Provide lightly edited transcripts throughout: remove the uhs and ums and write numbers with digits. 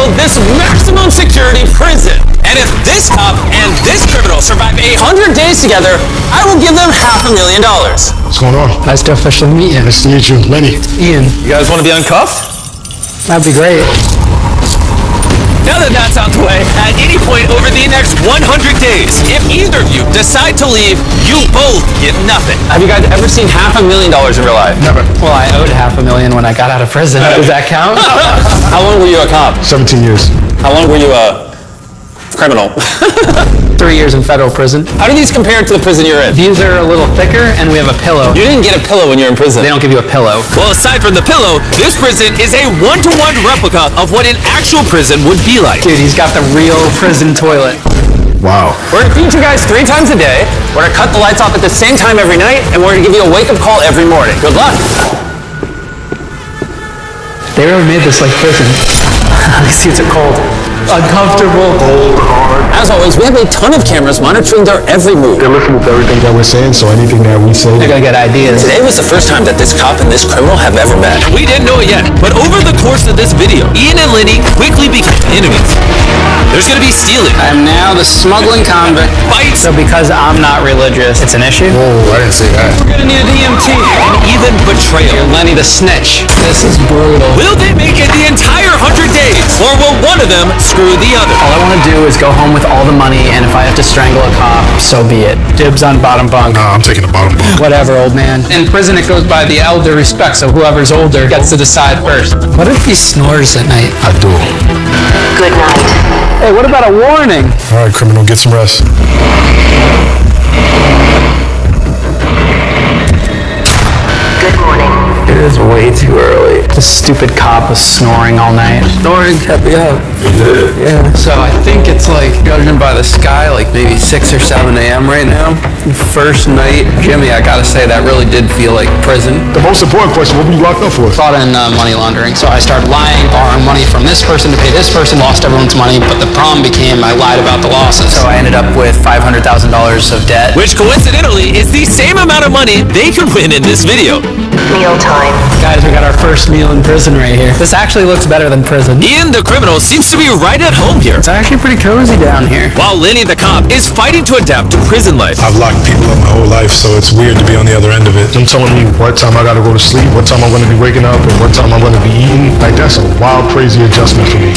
build this maximum security prison. And if this cop and this criminal survive 100 days together, I will give them $500,000. What's going on? Nice to officially meet you. Nice to meet you, Lenny. Ian. You guys want to be uncuffed? That'd be great. Now that that's out the way, at any point over the next 100 days, if either of you decide to leave, you both get nothing. Have you guys ever seen $500,000 in real life? Never. Well, I owed $500,000 when I got out of prison. Does that count? How long were you a cop? 17 years. How long were you a criminal? 3 years in federal prison. How do these compare to the prison you're in? These are a little thicker, and we have a pillow. You didn't get a pillow when you're in prison. They don't give you a pillow. Well, aside from the pillow, this prison is a one-to-one replica of what an actual prison would be like. Dude, he's got the real prison toilet. Wow. We're gonna feed you guys 3 times a day. We're gonna cut the lights off at the same time every night, and we're gonna give you a wake-up call every morning. Good luck. They really made this like prison. These seats are cold. Uncomfortable. Cold, hard. As always, we have a ton of cameras monitoring their every move. They're listening to everything that we're saying, so anything that we say. They're gonna get ideas. Today was the first time that this cop and this criminal have ever met. We didn't know it yet, but over the course of this video, Ian and Lenny quickly became enemies. There's gonna be stealing, I am now the smuggling convict. fights, So because I'm not religious, it's an issue? Oh, I didn't say that. we're gonna need an EMT, and even betrayal. You're Lenny the snitch. This is brutal. Will they make it the entire 100 days, or will one of them screw the other? All I want to do is go home with all the money, and if I have to strangle a cop, so be it. Dibs on bottom bunk. Nah, I'm taking the bottom bunk. Whatever, old man. In prison, it goes by the elder respect, so whoever's older gets to decide first. What if he snores at night? I do. Good night. Hey, what about a warning? All right, criminal, get some rest. Good morning. It is way too early. This stupid cop was snoring all night. Snoring kept me up. Yeah. So I think it's like, judging by the sky, like maybe 6 or 7 a.m. right now. First night, Jimmy, I gotta say, that really did feel like prison. The most important question, what were you locked up for? Caught in money laundering. So I started lying, borrowing money from this person to pay this person, lost everyone's money, but the problem became I lied about the losses. So I ended up with $500,000 of debt. Which coincidentally is the same amount of money they could win in this video. Meal time. Guys, we got our first meal in prison right here. This actually looks better than prison. Ian, the criminal, seems to be right at home here, It's actually pretty cozy down here. while Lenny, the cop, is fighting to adapt to prison life. I've locked people up my whole life, so it's weird to be on the other end of it. Them telling me what time I gotta go to sleep, what time I'm gonna be waking up, and what time I'm gonna be eating. Like, that's a wild, crazy adjustment for me.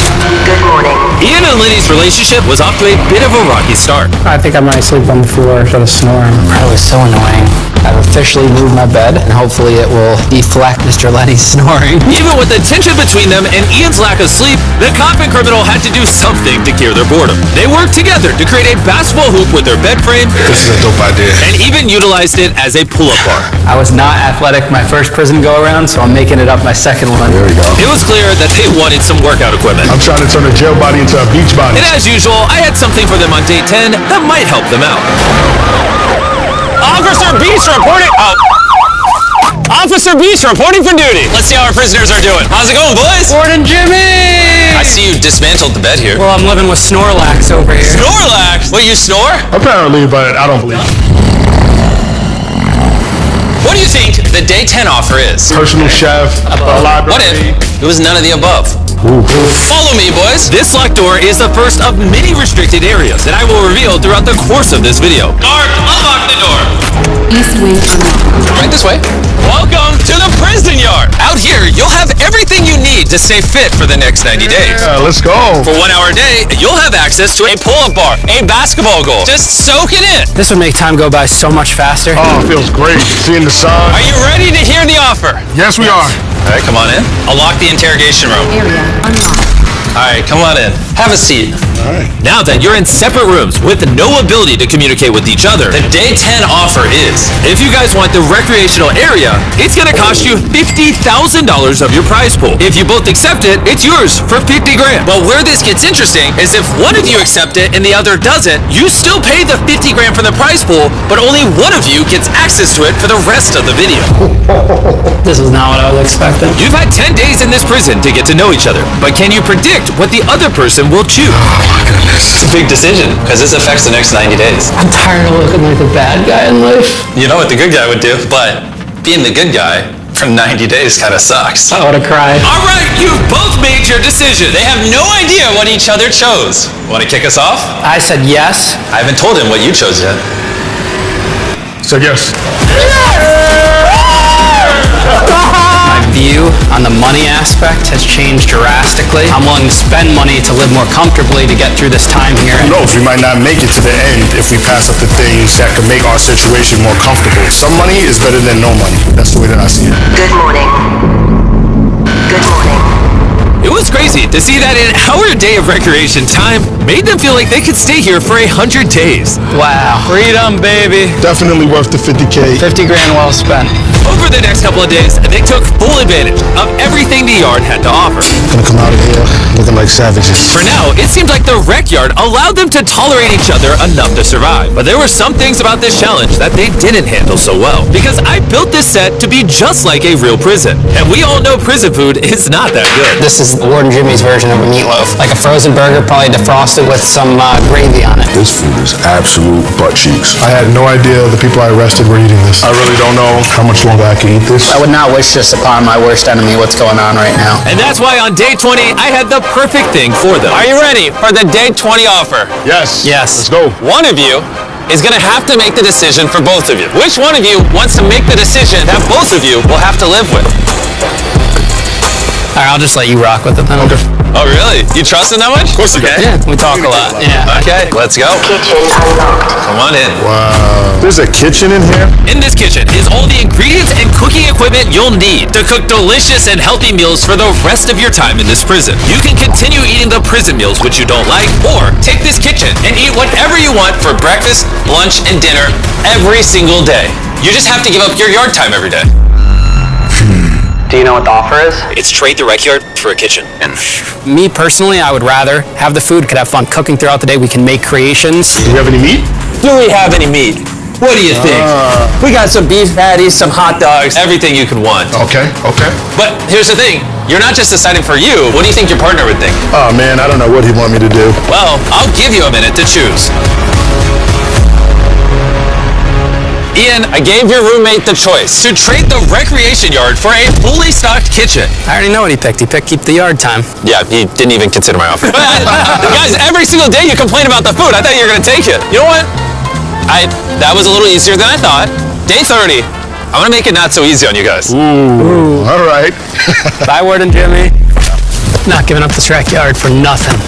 Good morning. Ian and Lenny's relationship was off to a bit of a rocky start. I think I might sleep on the floor instead of snoring. Probably so annoying. I've officially moved my bed, and hopefully it will deflect Mr. Lenny's snoring. Even with the tension between them and Ian's lack of sleep, the cop and criminal had to do something to cure their boredom. They worked together to create a basketball hoop with their bed frame, This is a dope idea. and even utilized it as a pull-up bar. I was not athletic my first prison go-around, so I'm making it up my second one. There we go. It was clear that they wanted some workout equipment. I'm trying to turn a jail body into a beach body. And as usual, I had something for them on day 10 that might help them out. Officer Beast reporting. Officer Beast reporting for duty. Let's see how our prisoners are doing. How's it going, boys? Morning, Jimmy! I see you dismantled the bed here. Well, I'm living with Snorlax over here. Snorlax? Wait, you snore? Apparently, but I don't believe it. What do you think the day 10 offer is? Personal chef, a library. What if it was none of the above? Ooh. Follow me, boys. This locked door is the first of many restricted areas that I will reveal throughout the course of this video. Guard, unlock the door. East wing unlocked. Right this way. Welcome to the prison yard. Out here, you'll have everything you need to stay fit for the next 90 days. Yeah, let's go. For 1 hour a day, you'll have access to a pull-up bar, a basketball goal. Just soak it in. This would make time go by so much faster. Oh, it feels great. Seeing the sun. Are you ready to hear the offer? Yes, we are. All right, come on in. I'll lock the interrogation room. Area unlocked. All right, come on in. Have a seat. All right. Now that you're in separate rooms with no ability to communicate with each other, the day 10 offer is, if you guys want the recreational area, it's gonna cost you $50,000 of your prize pool. If you both accept it, it's yours for 50 grand. But where this gets interesting is if one of you accept it and the other doesn't, you still pay the 50 grand from the prize pool, but only one of you gets access to it for the rest of the video. This is not what I was expecting. You've had 10 days in this prison to get to know each other, but can you predict what the other person will choose? Oh my goodness. It's a big decision, because this affects the next 90 days. I'm tired of looking like the bad guy in life. You know what the good guy would do, but being the good guy for 90 days kind of sucks. I would have cried. All right, you've both made your decision. They have no idea what each other chose. Want to kick us off? I said yes. I haven't told him what you chose yet. So yes. My view on the money aspect has changed drastically. I'm willing to spend money to live more comfortably to get through this time here. Who knows, we might not make it to the end if we pass up the things that could make our situation more comfortable. Some money is better than no money. That's the way that I see it. Good morning. Good morning. It was crazy to see that an hour a day of recreation time made them feel like they could stay here for 100 days. Wow. Freedom, baby. Definitely worth the 50K. 50 grand well spent. Over the next couple of days, they took full advantage of everything the yard had to offer. Gonna come out of here looking like savages. For now, it seemed like the rec yard allowed them to tolerate each other enough to survive. But there were some things about this challenge that they didn't handle so well. Because I built this set to be just like a real prison. And we all know prison food is not that good. This is Warden Jimmy's version of a meatloaf. Like a frozen burger, probably defrosted with some gravy on it. This food is absolute butt cheeks. I had no idea the people I arrested were eating this. I really don't know how much longer I can eat this. I would not wish this upon my worst enemy, what's going on right now. And that's why on day 20, I had the perfect thing for them. Are you ready for the day 20 offer? Yes. Yes. Let's go. One of you is going to have to make the decision for both of you. Which one of you wants to make the decision that both of you will have to live with? All right, I'll just let you rock with it then. Okay. Oh, really? You trust him that much? Of course you do. Yeah, we talk a lot. Yeah. Okay, let's go. Kitchen unlocked. Come on in. Wow. There's a kitchen in here? In this kitchen is all the ingredients and cooking equipment you'll need to cook delicious and healthy meals for the rest of your time in this prison. You can continue eating the prison meals which you don't like, or take this kitchen and eat whatever you want for breakfast, lunch, and dinner every single day. You just have to give up your yard time every day. Do you know what the offer is? It's trade the rec yard for a kitchen. And Me personally, I would rather have the food, could have fun cooking throughout the day. We can make creations. Do you have any meat? do we have any meat? What do you think? We got some beef patties, some hot dogs, everything you could want. Okay. But here's the thing, you're not just deciding for you, what do you think your partner would think? Oh man, I don't know what he'd want me to do. Well, I'll give you a minute to choose. Ian, I gave your roommate the choice to trade the recreation yard for a fully stocked kitchen. I already know what he picked. He picked keep the yard time. Yeah, he didn't even consider my offer. Guys, every single day you complain about the food. I thought you were gonna take it. You know what? That was a little easier than I thought. Day 30. I'm gonna make it not so easy on you guys. Ooh. All right. Bye, Warden Jimmy. Not giving up this rec yard for nothing.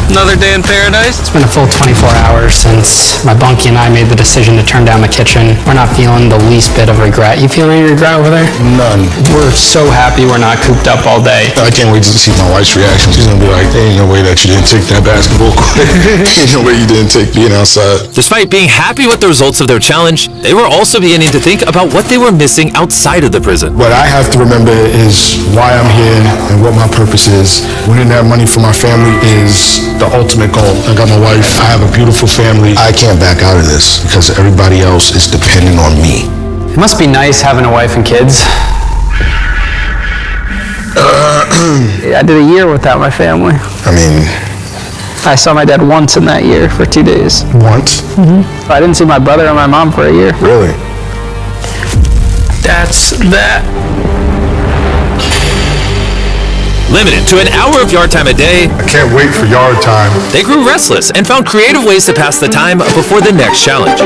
Another day in paradise. It's been a full 24 hours since my bunkie and I made the decision to turn down the kitchen. We're not feeling the least bit of regret. You feeling any regret over there? None. We're so happy we're not cooped up all day. I can't wait to see my wife's reaction. She's gonna be like, there ain't no way that you didn't take that basketball court. Ain't no way you didn't take being outside. Despite being happy with the results of their challenge, they were also beginning to think about what they were missing outside of the prison. What I have to remember is why I'm here and what my purpose is. Winning that money for my family is the ultimate goal. I got my wife. I have a beautiful family. I can't back out of this because everybody else is depending on me. It must be nice having a wife and kids. I did a year without my family. I mean, I saw my dad once in that year for 2 days. once? I didn't see my brother or my mom for a year. Really? That's that. Limited to an hour of yard time a day, I can't wait for yard time. they grew restless and found creative ways to pass the time before the next challenge.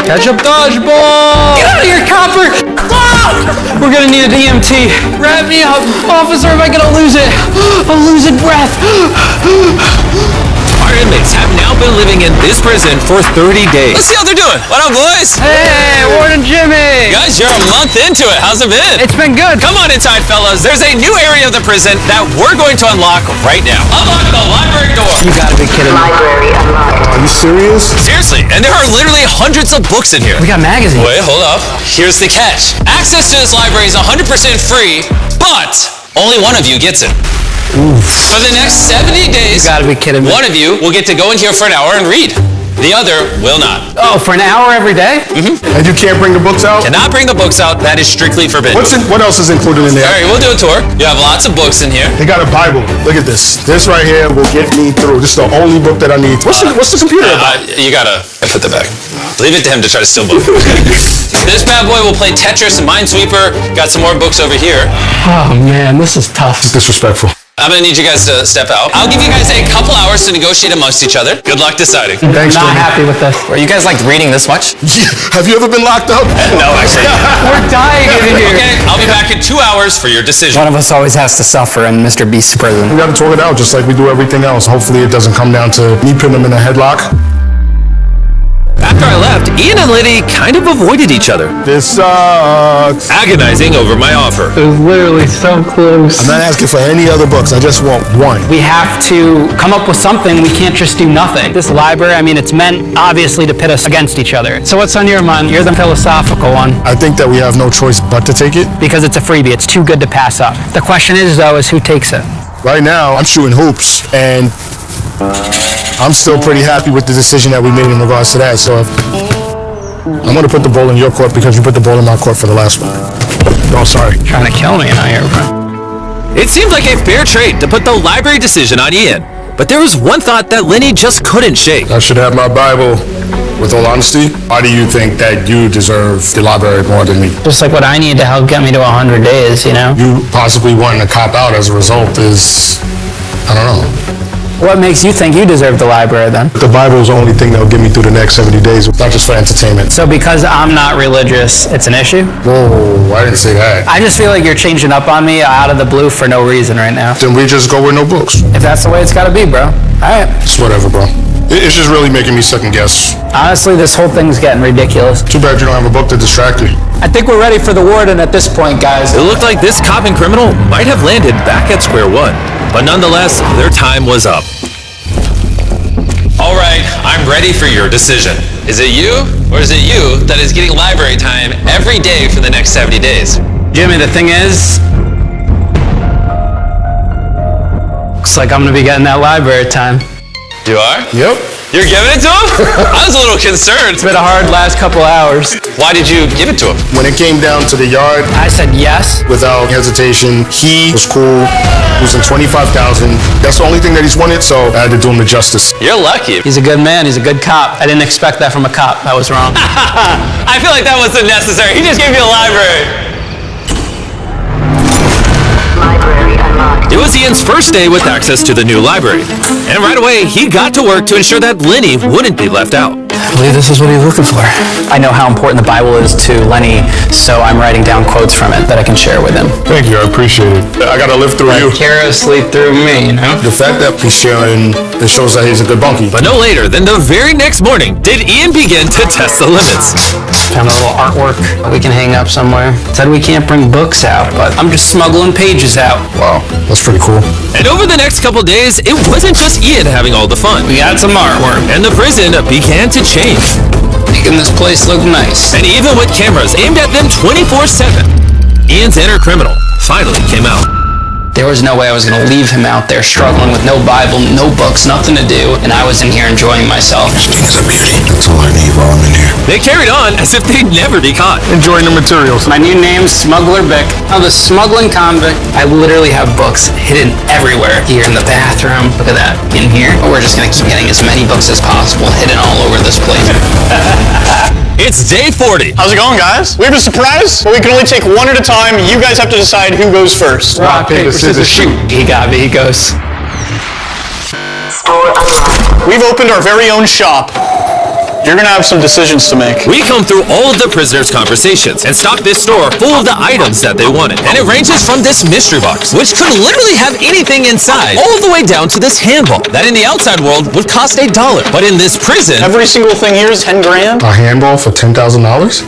Catch up dodgeball! Get out of here, copper! Ah! We're gonna need an EMT. Wrap me up. Officer, am I gonna lose it? I'm losing breath. Our inmates have now been living in this prison for 30 days. Let's see how they're doing. What up, boys? Hey, Warden Jimmy! Guys, you're a month into it. How's it been? It's been good. Come on inside, fellas. There's a new area of the prison that we're going to unlock right now. Unlock the library door. You gotta be kidding me. Library unlocked. Are you serious? Seriously, and there are literally hundreds of books in here. We got magazines. Wait, hold up. Here's the catch. Access to this library is 100% free, but only one of you gets it. For the next 70 days, You gotta be kidding me. one of you will get to go in here for an hour and read. The other will not. Oh, for an hour every day? And you can't bring the books out? Cannot bring the books out. That is strictly forbidden. What else is included in there? All right, we'll do a tour. You have lots of books in here. They got a Bible. Look at this. This right here will get me through. This is the only book that I need. What's the computer about? You gotta put that back. Leave it to him to try to steal books. This bad boy will play Tetris and Minesweeper. Got some more books over here. Oh man, this is tough. Disrespectful. I'm gonna need you guys to step out. I'll give you guys a couple hours to negotiate amongst each other. Good luck deciding. Thanks, Not Jimmy. happy with this. Are you guys like reading this much? Have you ever been locked up? No, actually. We're dying in here. Okay, I'll be back in 2 hours for your decision. One of us always has to suffer in MrBeast's prison. We gotta talk it out just like we do everything else. Hopefully it doesn't come down to me putting them in a headlock. After I left, Ian and Liddy kind of avoided each other, This sucks. agonizing over my offer. It was literally so close. I'm not asking for any other books. I just want one. We have to come up with something. We can't just do nothing. This library, I mean, it's meant obviously to pit us against each other. So what's on your mind? You're the philosophical one. I think that we have no choice but to take it. Because it's a freebie. It's too good to pass up. The question is, though, is who takes it? Right now, I'm shooting hoops, and I'm still pretty happy with the decision that we made in regards to that. So I'm gonna put the ball in your court because you put the ball in my court for the last one. Oh, sorry. Trying to kill me out here, bro. It seemed like a fair trade to put the library decision on Ian, but there was one thought that Lenny just couldn't shake. I should have my Bible. With all honesty, why do you think that you deserve the library more than me? Just like what I need to help get me to 100 days, you know? You possibly wanting to cop out as a result is, I don't know. What makes you think you deserve the library, then? The Bible is the only thing that'll get me through the next 70 days, not just for entertainment. So because I'm not religious, it's an issue? Whoa, I didn't say that. I just feel like you're changing up on me out of the blue for no reason right now. Then we just go with no books. If that's the way it's gotta be, bro. Alright. It's whatever, bro. It's just really making me second guess. Honestly, this whole thing's getting ridiculous. Too bad you don't have a book to distract you. I think we're ready for the warden at this point, guys. It looked like this cop and criminal might have landed back at square one, but nonetheless, their time was up. All right, I'm ready for your decision. Is it you, or is it you that is getting library time every day for the next 70 days? Jimmy, the thing is, looks like I'm gonna be getting that library time. You are? Yep. You're giving it to him? I was a little concerned. It's been a hard last couple hours. Why did you give it to him? When it came down to the yard, I said yes. without hesitation, he was cool. Losing $25,000. That's the only thing that he's wanted, so I had to do him the justice. You're lucky. He's a good man. He's a good cop. I didn't expect that from a cop. That was wrong. I feel like that wasn't necessary. He just gave you a library. Library unlocked. It was Ian's first day with access to the new library. And right away, he got to work to ensure that Lenny wouldn't be left out. I believe this is what he's looking for. I know how important the Bible is to Lenny, so I'm writing down quotes from it that I can share with him. Thank you, I appreciate it. I gotta live through you. Vicariously through me, you know? The fact that he's sharing, it shows that he's a good bunkie. But no later than the very next morning did Ian begin to test the limits. Found a little artwork we can hang up somewhere. Said we can't bring books out, but I'm just smuggling pages out. Wow, that's pretty cool. And over the next couple days, it wasn't just Ian having all the fun. We got some artwork. And the prison began to change. Making this place look nice. And even with cameras aimed at them 24/7, Ian's inner criminal finally came out. There was no way I was going to leave him out there struggling with no Bible, no books, nothing to do, and I was in here enjoying myself. It's a beauty. That's all I need while I'm in here. They carried on as if they'd never be caught. Enjoying the materials. My new name's Smuggler Bick. I'm the smuggling convict. I literally have books hidden everywhere. Here in the bathroom. Look at that. In here. We're just going to keep getting as many books as possible hidden all over this place. It's day 40. How's it going, guys? We have a surprise, but we can only take one at a time. You guys have to decide who goes first. Rock, paper, scissors, shoot. He got me. He goes. Store unlocked. We've opened our very own shop. You're gonna have some decisions to make. We comb through all of the prisoners' conversations and stock this store full of the items that they wanted. And it ranges from this mystery box, which could literally have anything inside, all the way down to this handball that in the outside world would cost $1. But in this prison, Every single thing here is 10 grand. A handball for $10,000?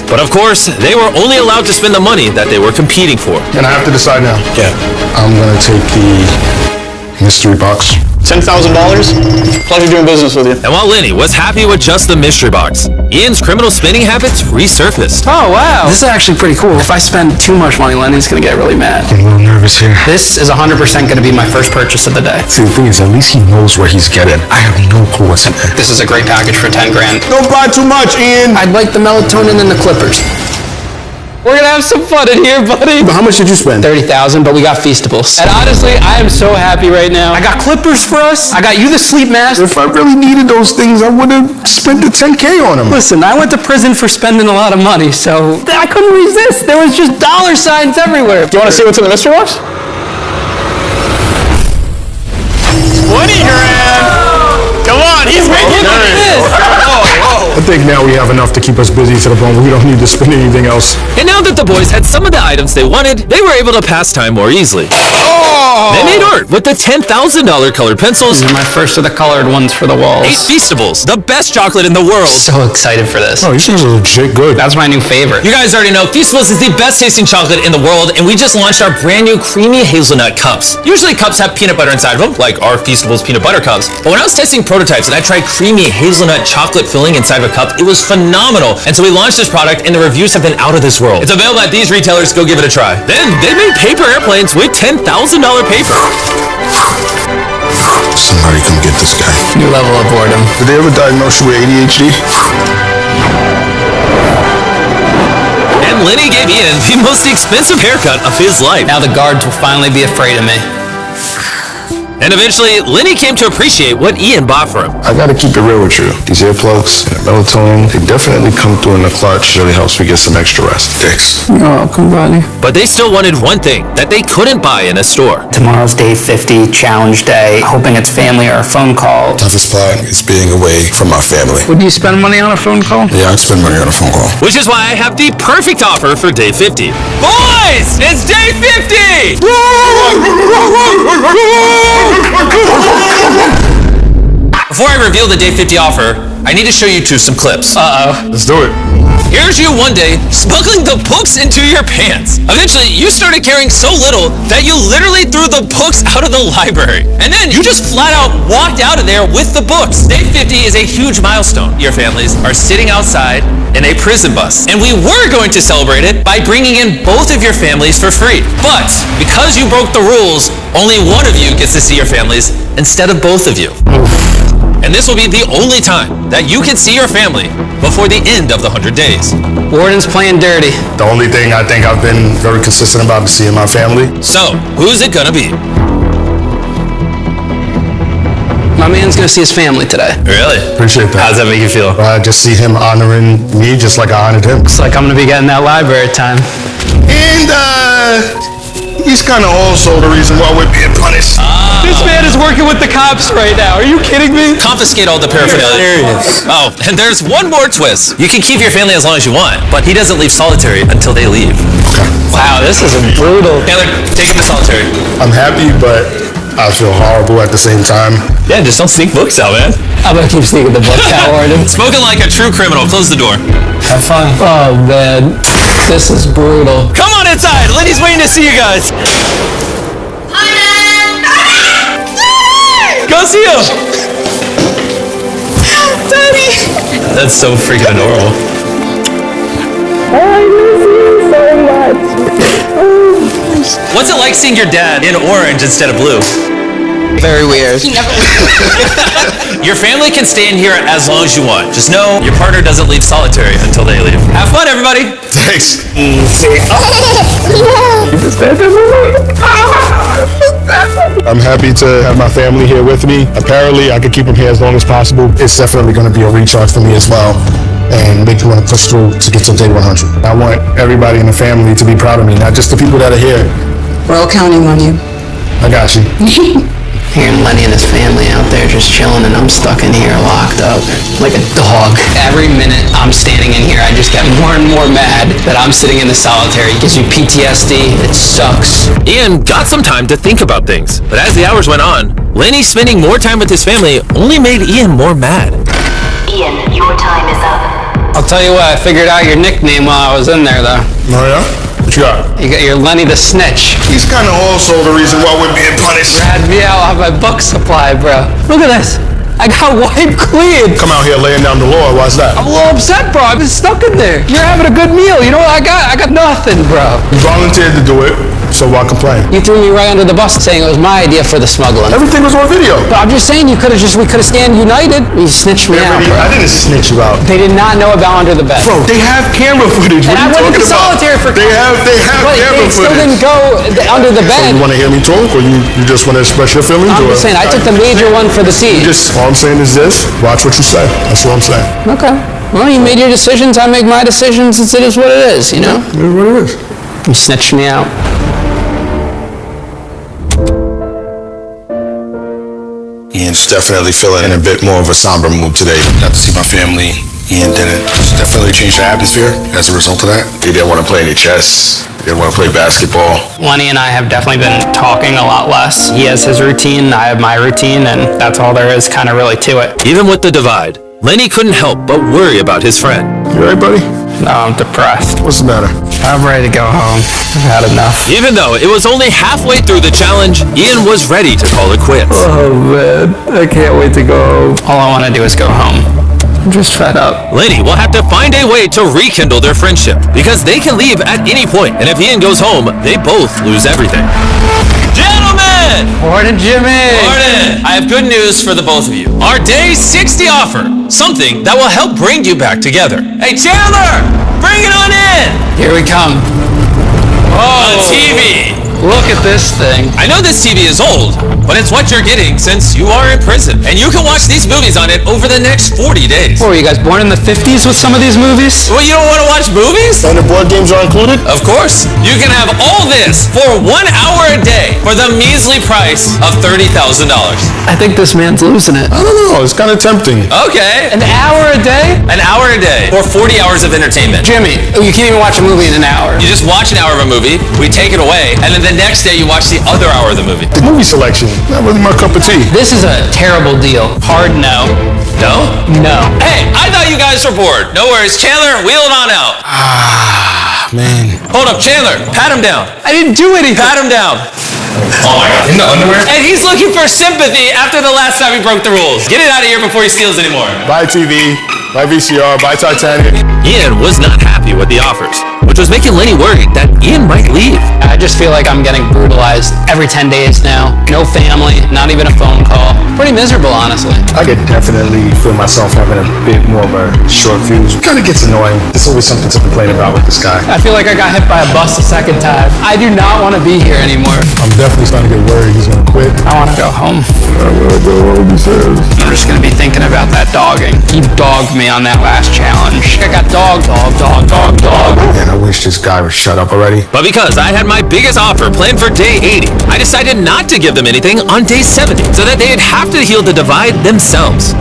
but of course, they were only allowed to spend the money that they were competing for. And I have to decide now. Yeah. I'm gonna take the mystery box. $10,000? Pleasure doing business with you. And while Lenny was happy with just the mystery box, Ian's criminal spending habits resurfaced. Oh, wow. This is actually pretty cool. If I spend too much money, Lenny's gonna get really mad. I'm a little nervous here. This is 100% gonna be my first purchase of the day. See, the thing is, at least he knows where he's getting. I have no clue what's in there. This is a great package for 10 grand. Don't buy too much, Ian. I'd like the melatonin and the clippers. We're gonna have some fun in here, buddy. How much did you spend? 30,000, but we got Feastables. And honestly, I am so happy right now. I got clippers for us. I got you the sleep mask. If I really needed those things, I would have spent the 10K on them. Listen, I went to prison for spending a lot of money, so I couldn't resist. There was just dollar signs everywhere. Do you want to see what's in the mystery box? 20 grand! Come on, he's making this. I think now we have enough to keep us busy to the point where we don't need to spend anything else. And now that the boys had some of the items they wanted, they were able to pass time more easily. They made art with the $10,000 colored pencils, These are my first of the colored ones for the walls. 8 Feastables, the best chocolate in the world. So excited for this. Oh, these things are legit good. That's my new favorite. You guys already know Feastables is the best tasting chocolate in the world, and we just launched our brand new creamy hazelnut cups. Usually cups have peanut butter inside of them, like our Feastables peanut butter cups. But when I was testing prototypes and I tried creamy hazelnut chocolate filling inside of a cup, it was phenomenal. And so we launched this product and the reviews have been out of this world. It's available at these retailers, go give it a try. Then they made paper airplanes with $10,000 paper. Somebody come get this guy. New level of boredom. Did they ever diagnose you with ADHD? And Lenny gave Ian the most expensive haircut of his life. Now the guards will finally be afraid of me. And eventually, Lenny came to appreciate what Ian bought for him. I gotta keep it real with you. These earplugs and melatonin, they definitely come through in the clutch. Really helps me get some extra rest. Thanks. Oh, come buddy. But they still wanted one thing that they couldn't buy in a store. Tomorrow's day 50, challenge day. Hoping it's family or a phone call. Toughest part is being away from my family. Would you spend money on a phone call? Yeah, I'd spend money on a phone call. Which is why I have the perfect offer for day 50. Boys, it's day 50! Before I reveal the day 50 offer, I need to show you two some clips. Let's do it. Here's you one day smuggling the books into your pants. Eventually, you started carrying so little that you literally threw the books out of the library. And then you just flat out walked out of there with the books. Day 50 is a huge milestone. Your families are sitting outside in a prison bus. And we were going to celebrate it by bringing in both of your families for free. But because you broke the rules, only one of you gets to see your families instead of both of you. And this will be the only time that you can see your family before the end of the 100 days. Warden's playing dirty. The only thing I think I've been very consistent about is seeing my family. So, who's it gonna be? My man's gonna see his family today. Really? Appreciate that. How does that make you feel? I just see him honoring me just like I honored him. Looks like I'm gonna be getting that library time. And, he's kind of also the reason why we're being punished. This man is working with the cops right now. Are you kidding me? Confiscate all the paraphernalia. Oh, and there's one more twist. You can keep your family as long as you want, but he doesn't leave solitary until they leave. Wow, this is brutal. Taylor, take him to solitary. I'm happy, but I feel horrible at the same time. Yeah, just don't sneak books out, man. I'm gonna keep sneaking the book out, Warden. Spoken like a true criminal. Close the door. Have fun. Oh, man. This is brutal. Come on inside. Lenny's waiting to see you guys. Go see him. Daddy. That's so freaking adorable. I miss you so much. What's it like seeing your dad in orange instead of blue? Very weird. Your family can stay in here as long as you want. Just know your partner doesn't leave solitary until they leave. Have fun, everybody. Thanks. I'm happy to have my family here with me. Apparently, I could keep them here as long as possible. It's definitely going to be a recharge for me as well and make me want to push through to get to day 100. I want everybody in the family to be proud of me, not just the people that are here. We're all counting on you. I got you. Hearing Lenny and his family out there just chilling and I'm stuck in here locked up like a dog. Every minute I'm standing in here, I just get more and more mad that I'm sitting in the solitary. It gives me PTSD. It sucks. Ian got some time to think about things, but as the hours went on, Lenny spending more time with his family only made Ian more mad. Ian, your time is up. I'll tell you what, I figured out your nickname while I was in there though. Oh, yeah? What What you got? You got your Lenny the Snitch. He's kind of also the reason why we're being punished. Had me out on my book supply, bro. Look at this. I got wiped clean. Come out here laying down the law. Why's that? I'm a little upset, bro. I've been stuck in there. You're having a good meal. You know what I got? I got nothing, bro. You volunteered to do it, so why complain? You threw me right under the bus saying it was my idea for the smuggling. Everything was on video. But I'm just saying we could have stand united. You snitched me out, bro. I didn't snitch you out. They did not know about under the bed. Bro, they have camera footage. And I What are went you into talking about? solitary for They have but camera they still footage. didn't go under the So bed. you want to hear me talk, or you just want to express your feelings? I'm or? just saying, I took the major one for the team. All I'm saying is this: watch what you say. That's all I'm saying. Okay. Well, you made your decisions. I make my decisions. It is what it is, you know? It is what it is. You snitched me out. Ian's definitely feeling in a bit more of a somber mood today. Got to see my family. Ian didn't. It's definitely changed the atmosphere as a result of that. He didn't want to play any chess. He didn't want to play basketball. Lenny and I have definitely been talking a lot less. He has his routine, I have my routine, and that's all there is kind of really to it. Even with the divide, Lenny couldn't help but worry about his friend. You all right, buddy? No, I'm depressed. What's the matter? I'm ready to go home. I've had enough. Even though it was only halfway through the challenge, Ian was ready to call it quits. Oh, man. I can't wait to go home. All I want to do is go home. I'm just fed up. Lenny will have to find a way to rekindle their friendship because they can leave at any point, and if Ian goes home, they both lose everything. Gentlemen! Morning, Jimmy! Morning! I have good news for the both of you. Our day 60 offer, something that will help bring you back together. Hey, Chandler! Bring it on in! Here we come. Oh, a TV! Look at this thing. I know this TV is old, but it's what you're getting since you are in prison. And you can watch these movies on it over the next 40 days. Were you guys born in the 50s with some of these movies? Well, you don't want to watch movies? And the board games are included? Of course. You can have all this for 1 hour a day for the measly price of $30,000. I think this man's losing it. I don't know. It's kind of tempting. Okay. An hour a day? An hour a day for 40 hours of entertainment. Jimmy, you can't even watch a movie in an hour. You just watch an hour of a movie, we take it away, and then the next day you watch the other hour of the movie. The movie selection, not really my cup of tea. This is a terrible deal. Hard no. No? No. Hey, I thought you guys were bored. No worries. Chandler, wheel it on out. Man. Hold up, Chandler. Pat him down. I didn't do anything. Pat him down. Oh my God. In the underwear? And he's looking for sympathy after the last time he broke the rules. Get it out of here before he steals anymore. Buy TV, buy VCR, buy Titanic. Ian was not happy with the offers, which was making Lenny worried that Ian might leave. I just feel like I'm getting brutalized every 10 days now. No family, not even a phone call. Pretty miserable, honestly. I could definitely feel myself having a bit more of a short fuse. Kind of gets annoying. There's always something to complain about with this guy. I feel like I got hit by a bus a second time. I do not want to be here anymore. I'm definitely starting to get worried he's gonna quit. I want to go home. What he says. I'm just going to be thinking about that dogging. He dogged me on that last challenge. I got dog. Man, I wish this guy would shut up already. But because I had my biggest offer planned for day 80, I decided not to give them anything on day 70 so that they'd have to heal the divide themselves.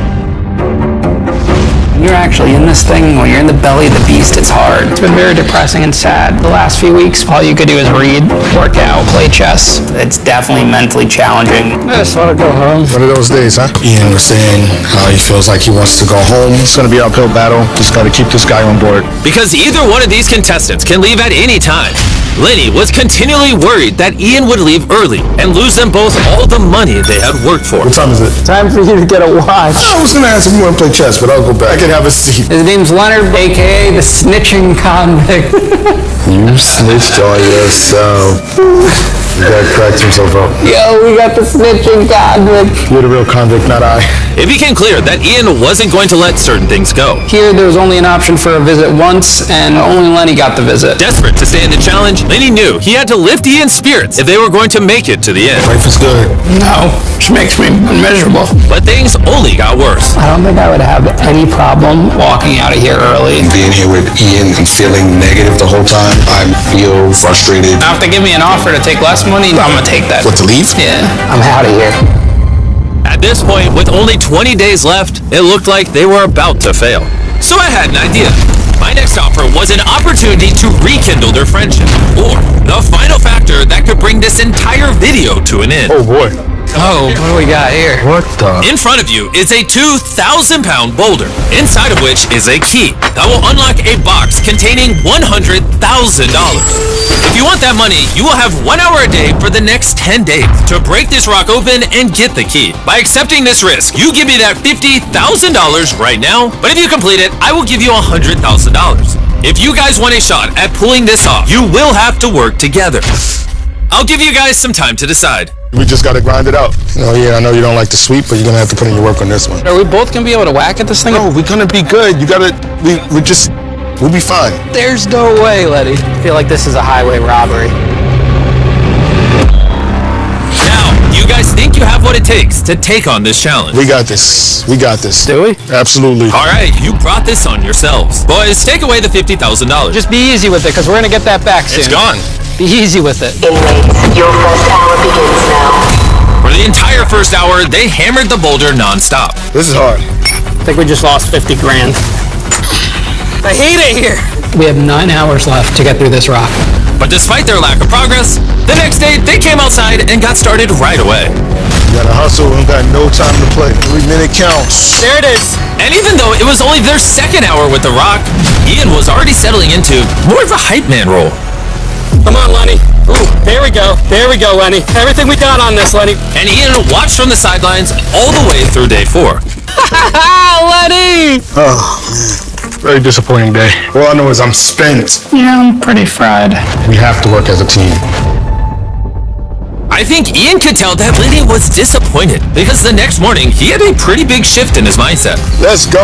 When you're actually in this thing, when you're in the belly of the beast, it's hard. It's been very depressing and sad. The last few weeks, all you could do is read, work out, play chess. It's definitely mentally challenging. I just want to go home. One of those days, huh? Ian was saying how he feels like he wants to go home. It's gonna be an uphill battle. Just gotta keep this guy on board. Because either one of these contestants can leave at any time. Lenny was continually worried that Ian would leave early and lose them both all the money they had worked for. What time is it? Time for you to get a watch. I was gonna ask if you wanna play chess, but I'll go back. I can have a seat. His name's Leonard, a.k.a. the snitching convict. You snitched on yourself. The guy cracked himself up. Yo, we got the snitching convict. You're the real convict, not I. It became clear that Ian wasn't going to let certain things go. Here, there was only an option for a visit once, and only Lenny got the visit. Desperate to stay in the challenge, Lenny knew he had to lift Ian's spirits if they were going to make it to the end. Life is good. No, which makes me miserable. But things only got worse. I don't think I would have any problem walking out of here early. Being here with Ian and feeling negative the whole time, I feel frustrated. Now, if they give me an offer to take less money, I'm gonna take that. What, to leave? Yeah, I'm out of here. At this point, with only 20 days left, it looked like they were about to fail. So I had an idea. My next offer was an opportunity to rekindle their friendship, or the final factor that could bring this entire video to an end. Oh boy. Oh, what do we got here? What the? In front of you is a 2,000-pound boulder, inside of which is a key that will unlock a box containing $100,000. If you want that money, you will have 1 hour a day for the next 10 days to break this rock open and get the key. By accepting this risk, you give me that $50,000 right now, but if you complete it, I will give you $100,000. If you guys want a shot at pulling this off, you will have to work together. I'll give you guys some time to decide. We just gotta grind it out. Oh yeah, I know you don't like to sweep, but you're gonna have to put in your work on this one. Are we both gonna be able to whack at this thing? No, we're gonna be good. You gotta, we'll be fine. There's no way, Letty. I feel like this is a highway robbery. Now, you guys think you have what it takes to take on this challenge? We got this. We got this. Do we? Absolutely. All right, you brought this on yourselves. Boys, take away the $50,000. Just be easy with it, because we're gonna get that back soon. It's gone. Be easy with it. Inmates, your first hour begins now. For the entire first hour, they hammered the boulder non-stop. This is hard. I think we just lost 50 grand. I hate it here. We have 9 hours left to get through this rock. But despite their lack of progress, the next day they came outside and got started right away. You gotta hustle. We got no time to play. Every minute counts. There it is. And even though it was only their second hour with the rock, Ian was already settling into more of a hype man role. Come on, Lenny. Ooh, there we go. There we go, Lenny. Everything we got on this, Lenny. And Ian watched from the sidelines all the way through day 4. Lenny! Oh man, very disappointing day. All I know is I'm spent. Yeah, I'm pretty fried. We have to work as a team. I think Ian could tell that Lenny was disappointed because the next morning he had a pretty big shift in his mindset. Let's go.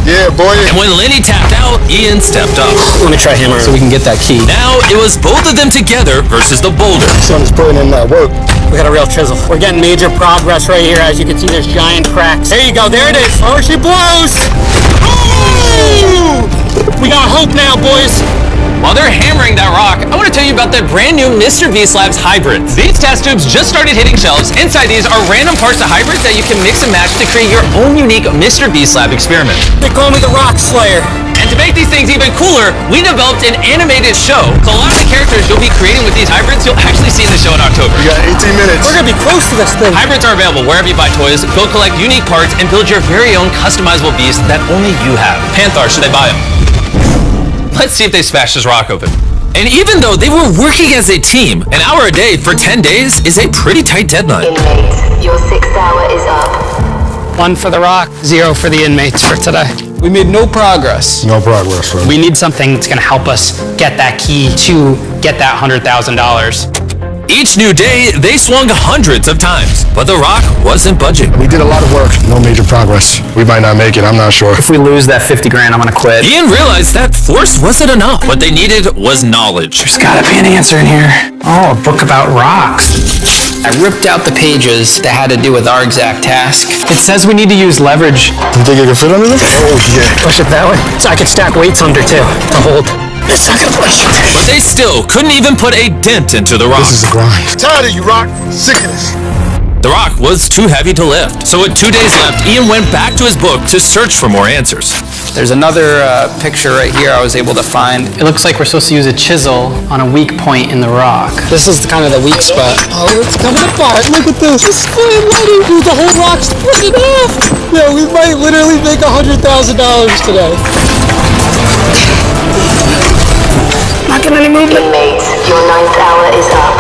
Yeah, boy. And when Lenny tapped out, Ian stepped up. Let me try hammer so we can get that key. Now it was both of them together versus the boulder. Son is putting in that work. We got a real chisel. We're getting major progress right here. As you can see, there's giant cracks. There you go. There it is. Oh, she blows. Oh! We got hope now, boys. While they're hammering that rock, I want to tell you about the brand new MrBeast Lab Hybrids. These test tubes just started hitting shelves. Inside these are random parts of hybrids that you can mix and match to create your own unique MrBeast Lab experiment. They call me the Rock Slayer. And to make these things even cooler, we developed an animated show. So a lot of the characters you'll be creating with these hybrids, you'll actually see in the show in October. You got 18 minutes. We're gonna be close to this thing. Hybrids are available wherever you buy toys. Go collect unique parts and build your very own customizable beast that only you have. Panthar, should I buy them? Let's see if they smash this rock open. And even though they were working as a team, an hour a day for 10 days is a pretty tight deadline. Inmates, your 6th hour is up. 1 for the rock, 0 for the inmates for today. We made no progress. No progress, bro. We need something that's gonna help us get that key to get that $100,000. Each new day, they swung hundreds of times, but the rock wasn't budging. We did a lot of work. No major progress. We might not make it. I'm not sure. If we lose that 50 grand, I'm gonna quit. Ian realized that force wasn't enough. What they needed was knowledge. There's gotta be an answer in here. Oh, a book about rocks. I ripped out the pages that had to do with our exact task. It says we need to use leverage. You think you can fit under this? Oh, yeah. Push it that way, so I can stack weights under too, to hold. It's not gonna push. But they still couldn't even put a dent into the rock. This is a grind. Tired of you, Rock. Sick of this. The rock was too heavy to lift. So with 2 days left, Ian went back to his book to search for more answers. There's another picture right here I was able to find. It looks like we're supposed to use a chisel on a weak point in the rock. This is kind of the weak spot. Oh, it's coming apart. Look at this. It's split, Letty. Dude, the whole rock's split in half. Yeah, we might literally make $100,000 today. Not getting any movement. Inmates, your 9th hour is up.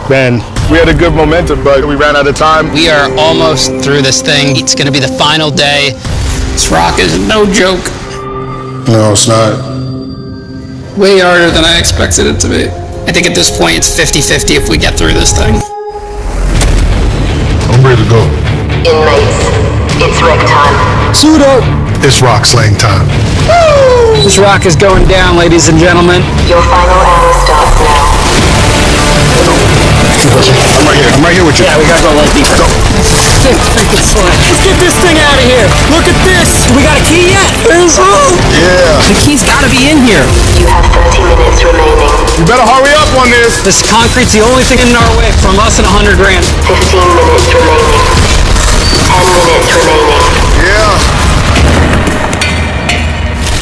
Man, we had a good momentum, but we ran out of time. We are almost through this thing. It's gonna be the final day. This rock is no joke. No, it's not. Way harder than I expected it to be. I think at this point it's 50-50 if we get through this thing. I'm ready to go. Inmates, it's wreck time. Suit up! It's rock slaying time. This rock is going down, ladies and gentlemen. Your final hour starts now. I'm right here. I'm right here with you. Yeah, we gotta go a little deeper. Go. Freaking slide. Let's get this thing out of here. Look at this. We got a key yet? There's room. Yeah. The key's gotta be in here. You have 30 minutes remaining. You better hurry up on this. This concrete's the only thing in our way from us and 100 grand. 15 minutes remaining. 10 minutes remaining. Yeah.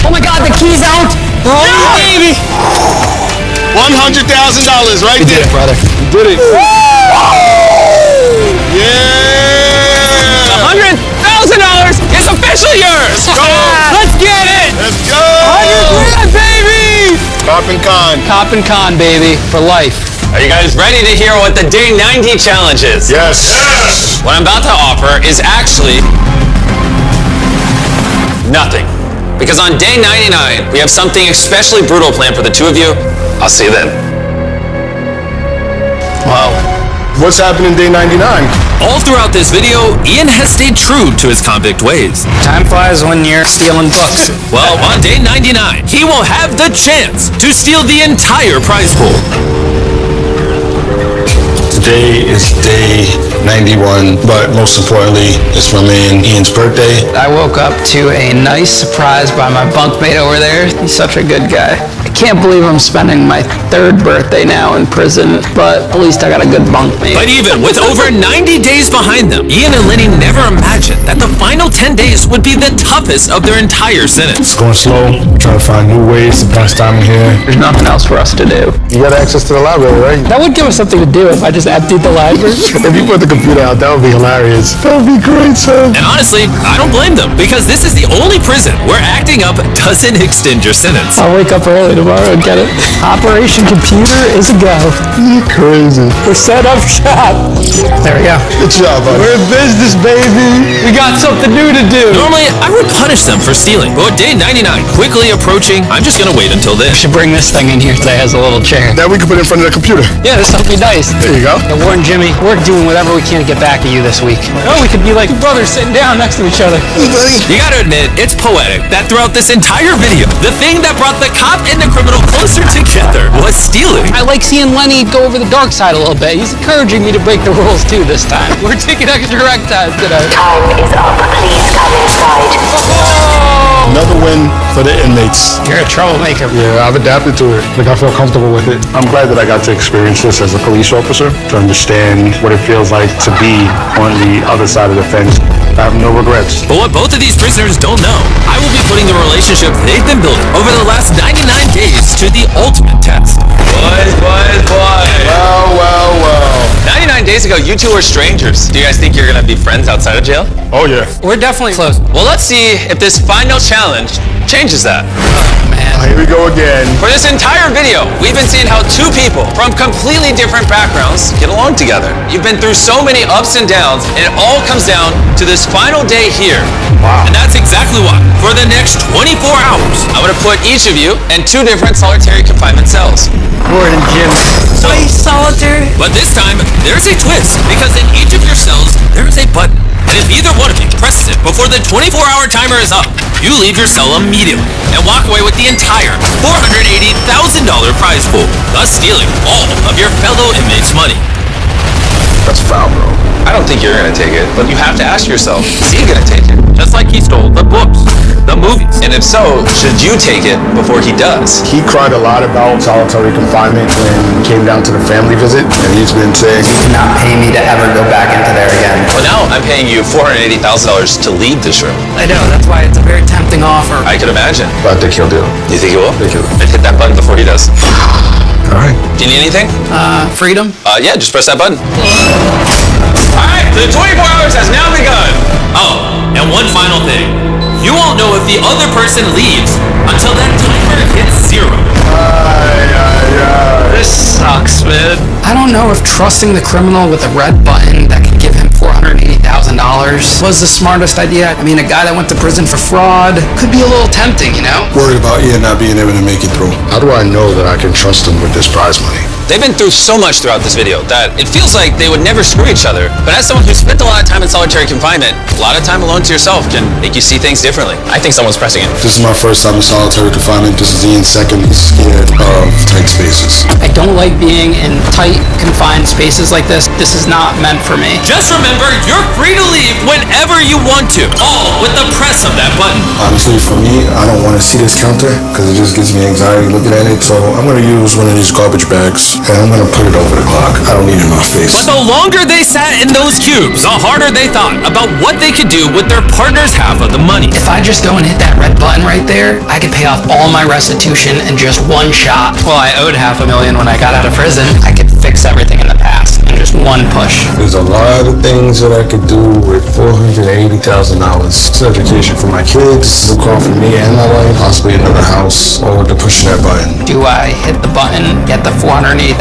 Oh my God, the key's out. Oh, yeah, baby. $100,000 right We there. did it, brother. You did it. Yeah. and con. Cop and con, baby, for life. Are you guys ready to hear what the Day 90 challenge is? Yes. What I'm about to offer is actually nothing. Because on day 99, we have something especially brutal planned for the two of you. I'll see you then. Wow. What's happening day 99? All throughout this video, Ian has stayed true to his convict ways. Time flies when you're stealing books. Well, on day 99, he will have the chance to steal the entire prize pool. Today is day 91, but most importantly, it's my man Ian's birthday. I woke up to a nice surprise by my bunkmate over there. He's such a good guy. I can't believe I'm spending my third birthday now in prison, but at least I got a good bunkmate. But even with over 90 days behind them, Ian and Lenny never imagined that the final 10 days would be the toughest of their entire sentence. It's going slow. I'm trying to find new ways to pass time in here. There's nothing else for us to do. You got access to the library, right? That would give us something to do if I just emptied the library. If you put the computer out, that would be hilarious. That would be great, sir. And honestly, I don't blame them, because this is the only prison where acting up doesn't extend your sentence. I'll wake up early tomorrow and get it. Operation Computer is a go. You're crazy. We're set up shop. There we go. Good job, buddy. We're in business, baby. We got something new to do. Normally, I would punish them for stealing, but with day 99 quickly approaching, I'm just gonna wait until then. We should bring this thing in here today as a little chair. That we can put in front of the computer. Yeah, this will be nice. There you go. Yeah, Warren, Jimmy, we're doing whatever we can to get back at you this week. Oh, we could be like two brothers sitting down next to each other. You gotta admit, it's poetic that throughout this entire video, the thing that brought the cop and the criminal closer together was stealing. I like seeing Lenny go over the dark side a little bit. He's encouraging me to break the rules too this time. We're taking extra rec time today. Time is up. Please come inside. Another win for the inmates. You're a troublemaker. Yeah, I've adapted to it. Like, I feel comfortable with it. I'm glad that I got to experience this as a police officer, to understand what it feels like to be on the other side of the fence. I have no regrets. But what both of these prisoners don't know, I will be putting the relationship they've been building over the last 99 days to the ultimate test. Boys. Well. 99 days ago, you two were strangers. Do you guys think you're gonna be friends outside of jail? Oh, yeah. We're definitely close. Well, let's see if this final challenge changes that. Here we go again. For this entire video, we've been seeing how two people from completely different backgrounds get along together. You've been through so many ups and downs, and it all comes down to this final day here. Wow. And that's exactly why, for the next 24 hours, I'm gonna put each of you in two different solitary confinement cells. Warren and Jim. Solitary. But this time, there's a twist, because in each of your cells, there is a button. And if either one of you presses it before the 24-hour timer is up, you leave your cell immediately and walk away with the entire $480,000 prize pool, thus stealing all of your fellow inmates' money. That's foul, bro. I don't think you're gonna take it, but you have to ask yourself, is he gonna take it? Just like he stole the books, the movies. And if so, should you take it before he does? He cried a lot about solitary confinement when he came down to the family visit, and he's been saying, You cannot pay me to ever go back into there again. Well, now I'm paying you $480,000 to leave this room. I know, that's why it's a very tempting offer. I could imagine. but I think he'll do it. You think he will? Think he will. Then hit that button before he does. All right. Do you need anything? Freedom? Yeah, just press that button. Alright, the 24 hours has now begun. Oh, and one final thing. You won't know if the other person leaves until that timer hits 0. This sucks, man. I don't know if trusting the criminal with a red button that could give him $480,000 was the smartest idea. I mean, a guy that went to prison for fraud could be a little tempting, you know? Worried about Ian not being able to make it through. How do I know that I can trust him with this prize money? They've been through so much throughout this video that it feels like they would never screw each other. But as someone who spent a lot of time in solitary confinement, a lot of time alone to yourself can make you see things differently. I think someone's pressing it. This is my first time in solitary confinement. This is Ian's second. He's scared of tight spaces. I don't like being in tight, confined spaces like this. This is not meant for me. Just remember, you're free to leave whenever you want to, all with the press of that button. Honestly, for me, I don't want to see this counter because it just gives me anxiety looking at it. So I'm going to use one of these garbage bags and I'm going to put it over the clock. I don't need it in my face. But the longer they sat in those cubes, the harder they thought about what they could do with their partner's half of the money. If I just go and hit that red button right there, I could pay off all my restitution in just one shot. Well, I owed $500,000 when I got out of prison. I could fix everything in the past and just one push? There's a lot of things that I could do with $480,000. It's education for my kids, new car for me and my wife, possibly another house, or to push that button. Do I hit the button, get the $480,000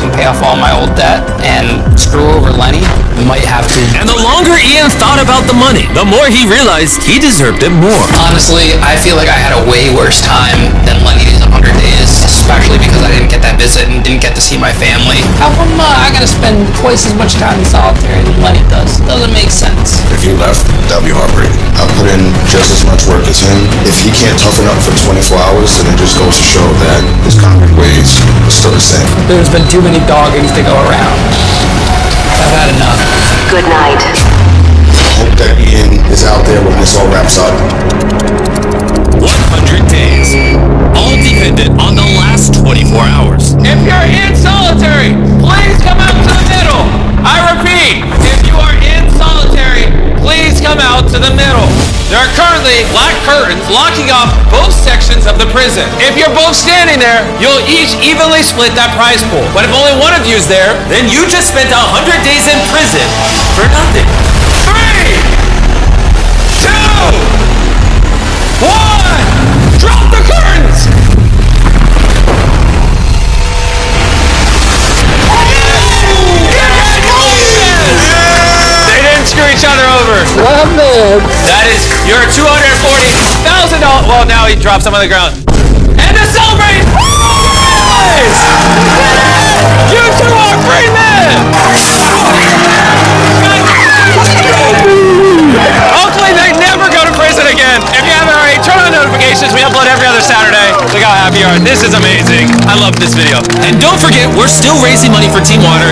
and pay off all my old debt and screw over Lenny? Might have to. And the longer Ian thought about the money, the more he realized he deserved it more. Honestly, I feel like I had a way worse time than Lenny's 100 days, especially because I didn't get that visit and didn't get to see my family. How come I gotta spend twice as much time in solitary than Lenny does? Doesn't make sense. If he left, that'd be heartbreaking. I put in just as much work as him. If he can't toughen up for 24 hours, then it just goes to show that his concrete ways are still the same. There's been too many doggings to go around. I've had enough. Good night. Hope that Ian is out there when this all wraps up. 100 days. All dependent on the last 24 hours. If you're in solitary, please come out to the middle. I repeat, if you are in solitary, please come out to the middle. There are currently black curtains locking off both sections of the prison. If you're both standing there, you'll each evenly split that prize pool. But if only one of you is there, Then you just spent 100 days in prison for nothing. 3, 2, 1, drop the curtains! They didn't screw each other over. That is your $240,000. Well, now he dropped some on the ground. And to celebrate, guys, you two are free men. Hopefully they never go to prison again. If you haven't already, turn on notifications. We upload every other Saturday. Look how happy you are. This is amazing. I love this video. And don't forget, we're still raising money for Team Water.